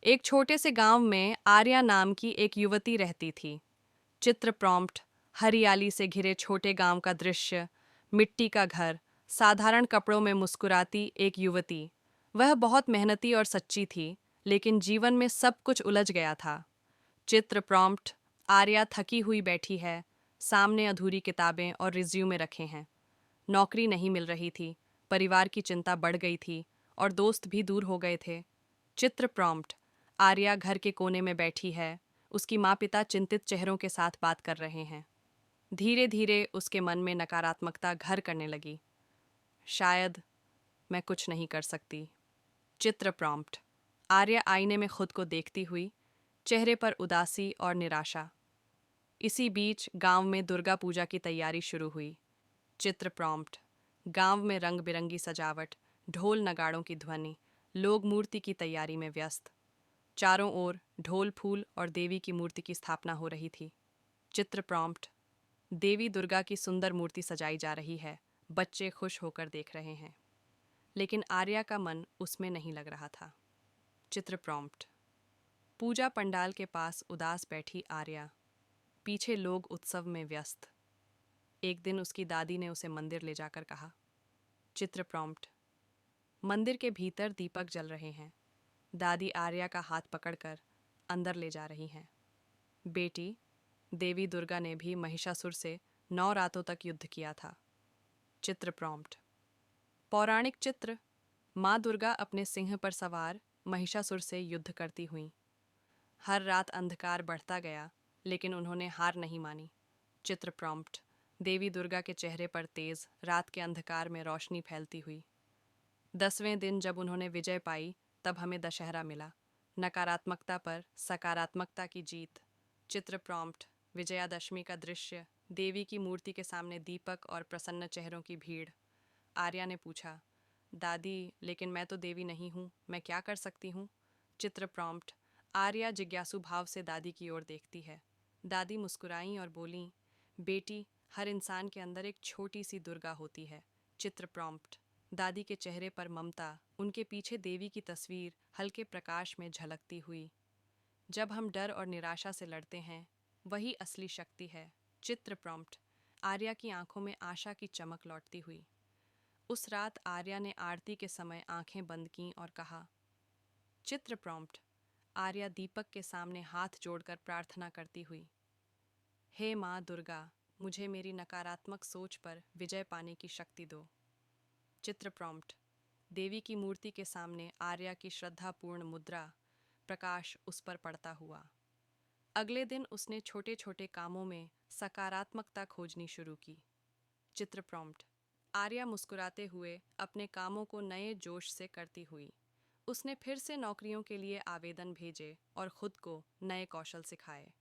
एक छोटे से गांव में आर्या नाम की एक युवती रहती थी। चित्र प्रॉम्प्ट: हरियाली से घिरे छोटे गांव का दृश्य, मिट्टी का घर, साधारण कपड़ों में मुस्कुराती एक युवती। वह बहुत मेहनती और सच्ची थी, लेकिन जीवन में सब कुछ उलझ गया था। चित्र प्रॉम्प्ट: आर्या थकी हुई बैठी है, सामने अधूरी किताबें और रिज्यूमे रखे हैं। नौकरी नहीं मिल रही थी, परिवार की चिंता बढ़ गई थी और दोस्त भी दूर हो गए थे। चित्र प्रॉम्प्ट: आर्या घर के कोने में बैठी है, उसकी माँ पिता चिंतित चेहरों के साथ बात कर रहे हैं। धीरे धीरे उसके मन में नकारात्मकता घर करने लगी। शायद मैं कुछ नहीं कर सकती। चित्र प्रॉम्प्ट: आर्या आईने में खुद को देखती हुई, चेहरे पर उदासी और निराशा। इसी बीच गांव में दुर्गा पूजा की तैयारी शुरू हुई। चित्र प्रॉम्प्ट: गांव में रंग बिरंगी सजावट, ढोल नगाड़ों की ध्वनि, लोग मूर्ति की तैयारी में व्यस्त। चारों ओर ढोल फूल और देवी की मूर्ति की स्थापना हो रही थी। चित्र प्रॉम्प्ट: देवी दुर्गा की सुंदर मूर्ति सजाई जा रही है, बच्चे खुश होकर देख रहे हैं। लेकिन आर्या का मन उसमें नहीं लग रहा था। चित्र प्रॉम्प्ट: पूजा पंडाल के पास उदास बैठी आर्या, पीछे लोग उत्सव में व्यस्त। एक दिन उसकी दादी ने उसे मंदिर ले जाकर कहा। चित्र प्रॉम्प्ट: मंदिर के भीतर दीपक जल रहे हैं। दादी आर्या का हाथ पकड़कर अंदर ले जा रही हैं। बेटी, देवी दुर्गा ने भी महिषासुर से 9 रातों तक युद्ध किया था। चित्र प्रॉम्प्ट: पौराणिक चित्र: माँ दुर्गा अपने सिंह पर सवार महिषासुर से युद्ध करती हुईं। हर रात अंधकार बढ़ता गया, लेकिन उन्होंने हार नहीं मानी। चित्र प्रॉम्प्ट: देवी दुर्गा के चेहरे पर तेज रात के अंधकार में रोशनी फैलती हुई। 10वें दिन जब उन्होंने विजय पाई, तब हमें दशहरा मिला। नकारात्मकता पर सकारात्मकता की जीत। चित्र प्रॉम्प्ट: विजयादशमी का दृश्य, देवी की मूर्ति के सामने दीपक और प्रसन्न चेहरों की भीड़। आर्या ने पूछा, दादी, लेकिन मैं तो देवी नहीं हूँ, मैं क्या कर सकती हूँ? चित्र प्रॉम्प्ट: आर्या जिज्ञासु भाव से दादी की ओर देखती है। दादी मुस्कुराईं और बोलीं, बेटी, हर इंसान के अंदर एक छोटी सी दुर्गा होती है। चित्र प्रॉम्प्ट: दादी के चेहरे पर ममता, उनके पीछे देवी की तस्वीर हल्के प्रकाश में झलकती हुई। जब हम डर और निराशा से लड़ते हैं, वही असली शक्ति है। चित्र प्रॉम्प्ट: आर्या की आंखों में आशा की चमक लौटती हुई। उस रात आर्या ने आरती के समय आंखें बंद कीं और कहा। चित्र प्रॉम्प्ट: आर्या दीपक के सामने हाथ जोड़कर प्रार्थना करती हुई, हे माँ दुर्गा, मुझे मेरी नकारात्मक सोच पर विजय पाने की शक्ति दो। चित्र प्रॉम्प्ट: देवी की मूर्ति के सामने आर्या की श्रद्धापूर्ण मुद्रा, प्रकाश उस पर पड़ता हुआ। अगले दिन उसने छोटे छोटे कामों में सकारात्मकता खोजनी शुरू की। चित्र प्रॉम्प्ट: आर्या मुस्कुराते हुए अपने कामों को नए जोश से करती हुई। उसने फिर से नौकरियों के लिए आवेदन भेजे और खुद को नए कौशल सिखाए।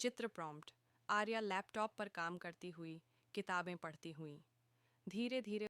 चित्र प्रॉम्प्ट: आर्या लैपटॉप पर काम करती हुई, किताबें पढ़ती हुई। धीरे धीरे